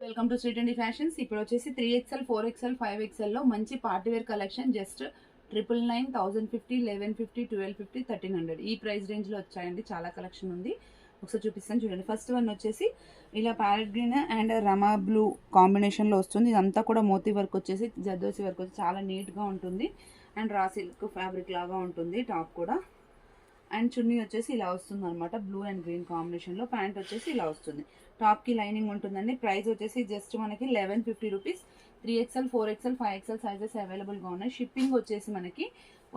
Welcome to Shri fashions. ఇప్పుడు వచ్చేసి 3XL 4XL 5XL లో మంచి పార్టీ వేర్ కలెక్షన్ జస్ట్ 999, 1050, 1150, 1250, 1300 ఈ ప్రైస్ రేంజ్ లో వచ్చాయండి. చాలా కలెక్షన్ ఉంది, ఒకసారి చూపిస్తాను చూడండి. ఫస్ట్ వన్ వచ్చేసి ఇలా parrot green and Rama blue combination లో వస్తుంది. ఇదంతా కూడా మోతీ వర్క్ వచ్చేసి జర్దోసి వర్క్ వచ్చి చాలా నీట్ గా ఉంటుంది అండ్ రా సిల్క్ ఫ్యాబ్రిక్ లాగా ఉంటుంది. టాప్ కూడా అండ్ చున్నీ వచ్చేసి ఇలా వస్తుంది అనమాట, బ్లూ అండ్ గ్రీన్ కాంబినేషన్ లో. ప్యాంట్ వచ్చేసి ఇలా వస్తుంది, టాప్ కి లైనింగ్ ఉంటుందండి. ప్రైస్ వచ్చేసి జస్ట్ మనకి 1150 rupees. 3XL 4XL 5XL sizes available గా ఉన్నాయి. షిప్పింగ్ వచ్చేసి మనకి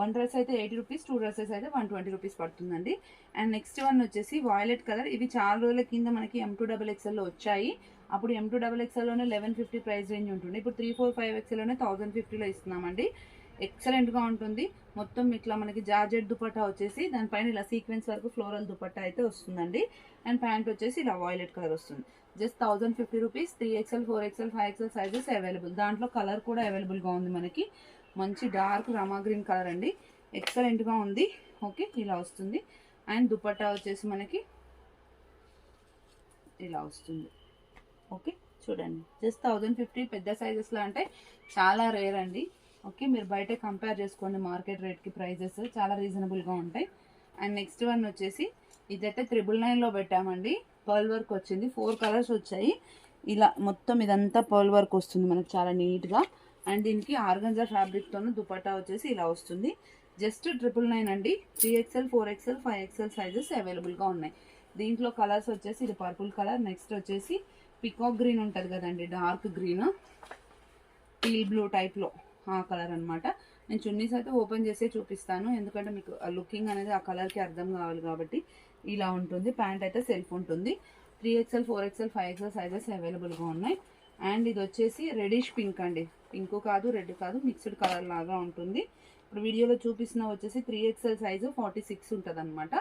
1 డ్రెస్ అయితే 80 రూపీస్, 2 డ్రెస్సెస్ అయితే 120 రూపీస్ పడుతుందండి. అండ్ నెక్స్ట్ వన్ వచ్చేసి వాయిలెట్ కలర్. ఇవి చాలా రోజుల కింద మనకి M2XXL లో వచ్చాయి. అప్పుడు M2XXL లోనే 1150 ప్రైస్ రేంజ్ ఉంటుంది. ఇప్పుడు 3, 4, 5XL లోనే 1050 లో ఇస్తున్నామండి. ఎక్సలెంట్ గా ఉంటుంది. మొత్తం ఇట్లా మనకి జార్జెట్ దుపట్టా వచ్చేసి దానిపైన ఇలా సీక్వెన్స్ వరకు ఫ్లోరల్ దుపట్టా అయితే వస్తుందండి. అండ్ ప్యాంట్ వచ్చేసి ఇలా వాయిలెట్ కలర్ వస్తుంది. Just 1050 rupees. 3XL 4XL 5XL sizes available. దాంట్లో కలర్ కూడా అవైలబుల్ గా ఉంది మనకి. మంచి డార్క్ రామా గ్రీన్ కలర్ అండి, ఎక్సలెంట్ గా ఉంది. ఓకే, ఇలా వస్తుంది. అండ్ దుపట్టా వచ్చేసి మనకి ఇలా వస్తుంది. ఓకే చూడండి, జస్ట్ 1050. పెద్ద సైజెస్ లో అంటే చాలా రేర్ అండి. ఓకే, మీరు బయట కంపేర్ చేసుకోండి, మార్కెట్ రేట్కి ప్రైజెస్ చాలా రీజనబుల్గా ఉంటాయి. అండ్ నెక్స్ట్ వన్ వచ్చేసి ఇదైతే 999లో పెట్టామండి. పర్ల్ వర్క్ వచ్చింది, 4 కలర్స్ వచ్చాయి. ఇలా మొత్తం ఇదంతా పర్ల్ వర్క్ వస్తుంది మనకి చాలా నీట్గా. అండ్ దీనికి ఆర్గంజా ఫ్యాబ్రిక్తోనే దుపట్టా వచ్చేసి ఇలా వస్తుంది. జస్ట్ 999 అండి. 3XL 4XL 5XL సైజెస్ అవైలబుల్గా ఉన్నాయి. దీంట్లో కలర్స్ వచ్చేసి ఇది పర్పుల్ కలర్, నెక్స్ట్ వచ్చేసి పికాక్ గ్రీన్ ఉంటుంది కదండి, డార్క్ గ్రీన్ టీల్ బ్లూ టైప్లో ఆ కలర్ అనమాట. నేను చున్నీస్ అయితే ఓపెన్ చేసే చూపిస్తాను, ఎందుకంటే మీకు లుకింగ్ అనేది ఆ కలర్కి అర్థం కావాలి కాబట్టి. ఇలా ఉంటుంది. ప్యాంట్ అయితే సెల్ఫ్ ఉంటుంది. 3XL 4XL 5XL సైజెస్ అవైలబుల్గా ఉన్నాయి. అండ్ ఇది వచ్చేసి రెడిష్ పింక్ అండి, పింక్ కాదు రెడ్ కాదు, మిక్స్డ్ కలర్ లాగా ఉంటుంది. ఇప్పుడు వీడియోలో చూపిస్తున్న వచ్చేసి 3XL సైజు 46 ఉంటుంది అనమాట.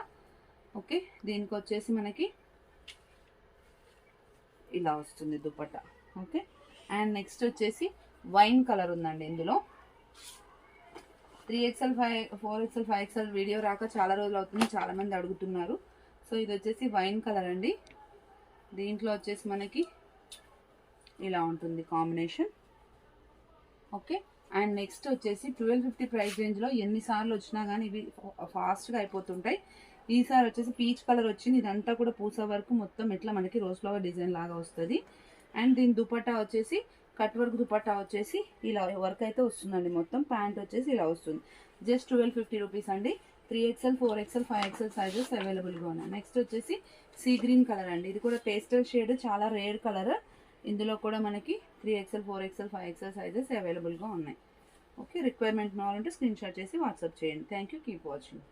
ఓకే, దీనికి వచ్చేసి మనకి ఇలా వస్తుంది దుపట్టా. ఓకే, అండ్ నెక్స్ట్ వచ్చేసి వైన్ కలర్ ఉందండి ఇందులో. 3XL 4XL 5XL వీడియో రాక చాలా రోజులు అవుతుంది, చాలా మంది అడుగుతున్నారు. సో ఇది వచ్చేసి వైన్ కలర్ అండి. దీంట్లో వచ్చేసి మనకి ఇలా ఉంటుంది కాంబినేషన్. ఓకే, అండ్ నెక్స్ట్ వచ్చేసి 1250 ప్రైస్ రేంజ్లో ఎన్నిసార్లు వచ్చినా కానీ ఇవి ఫాస్ట్గా అయిపోతుంటాయి. ఈసారి వచ్చేసి పీచ్ కలర్ వచ్చింది. ఇదంతా కూడా పూసా వరకు మొత్తం ఇట్లా మనకి రోజ్ ఫ్లవర్ డిజైన్ లాగా వస్తుంది. అండ్ దీని దుపట్టా వచ్చేసి కట్ వర్క్ దుపట్టా వచ్చేసి ఇలా వర్క్ అయితే వస్తుందండి మొత్తం. ప్యాంట్ వచ్చేసి ఇలా వస్తుంది. జస్ట్ 1250 రూపీస్ అండి. 3XL 4XL 5XL సైజెస్ అవైలబుల్గా ఉన్నాయి. నెక్స్ట్ వచ్చేసి సీ గ్రీన్ కలర్ అండి. ఇది కూడా పేస్టల్ షేడ్, చాలా రేర్ కలర్. ఇందులో కూడా మనకి 3XL 4XL 5XL సైజెస్ అవైలబుల్గా ఉన్నాయి. ఓకే, రిక్వైర్మెంట్ కావాలంటే స్క్రీన్ షాట్ చేసి వాట్సాప్ చేయండి. Thank you, keep watching.